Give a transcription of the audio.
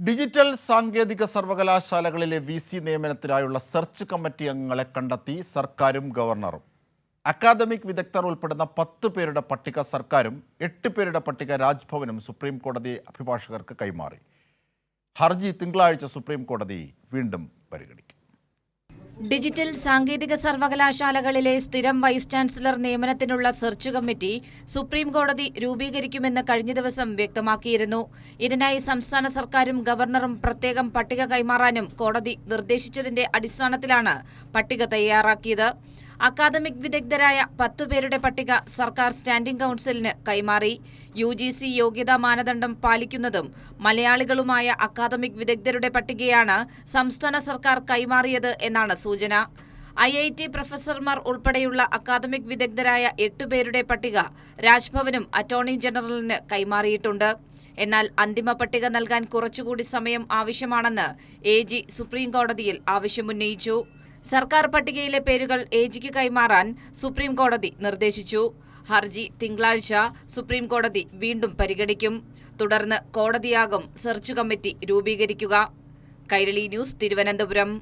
Digital സാങ്കേതിക സർവകലാശാലകളിലെ VC നിയമനത്തിനായുള്ള search committee അംഗങ്ങളെ കണ്ടെത്തി സർക്കാരും ഗവർണറും. അക്കാദമിക് വിദഗ്ധർ ഉൾപ്പെടുന്ന 10 പേരുടെ പട്ടിക സർക്കാരും 8 പേരുടെ പട്ടിക രാജ്ഭവനും സുപ്രീം കോടതി അഭിഭാഷകർക്ക് കൈമാറി. ഹർജി തിങ്കളാഴ്ച സുപ്രീം കോടതി വീണ്ടും പരിഗണിക്കും. ഡിജിറ്റൽ സാങ്കേതിക സർവകലാശാലകളിലെ സ്ഥിരം വൈസ് ചാൻസലർ നിയമനത്തിനുള്ള സെർച്ച് കമ്മിറ്റി സുപ്രീം കോടതി രൂപീകരിക്കുമെന്ന് കഴിഞ്ഞ ദിവസം വ്യക്തമാക്കിയിരുന്നു. ഇതിനായി സംസ്ഥാന സർക്കാരും ഗവർണറും പ്രത്യേകം പട്ടിക കൈമാറാനും കോടതി നിർദ്ദേശിച്ചതിന്റെ അടിസ്ഥാനത്തിലാണ് പട്ടിക തയ്യാറാക്കിയത്. അക്കാദമിക് വിദഗ്ധരായ 10 പേരുടെ പട്ടിക സർക്കാർ സ്റ്റാൻഡിംഗ് കൗൺസിലിന് കൈമാറി. UGC യോഗ്യതാ മാനദണ്ഡം പാലിക്കുന്നതും മലയാളികളുമായ അക്കാദമിക് വിദഗ്ധരുടെ പട്ടികയാണ് സംസ്ഥാന സർക്കാർ കൈമാറിയത് എന്നാണ് സൂചന. IIT പ്രൊഫസർമാർ ഉൾപ്പെടെയുള്ള അക്കാദമിക് വിദഗ്ധരായ 8 പേരുടെ പട്ടിക രാജ്ഭവനും അറ്റോർണി ജനറലിന് കൈമാറിയിട്ടുണ്ട്. എന്നാൽ അന്തിമ പട്ടിക നൽകാൻ കുറച്ചുകൂടി സമയം ആവശ്യമാണെന്ന് AG സുപ്രീം കോടതിയിൽ ആവശ്യമുന്നയിച്ചു. സർക്കാർ പട്ടികയിലെ പേരുകൾ AGക്ക് കൈമാറാൻ സുപ്രീം കോടതി നിർദ്ദേശിച്ചു. ഹർജി തിങ്കളാഴ്ച സുപ്രീം കോടതി വീണ്ടും പരിഗണിക്കും. തുടർന്ന് കോടതിയാകും സെർച്ച് കമ്മിറ്റി രൂപീകരിക്കുക. കൈരളി ന്യൂസ്, തിരുവനന്തപുരം.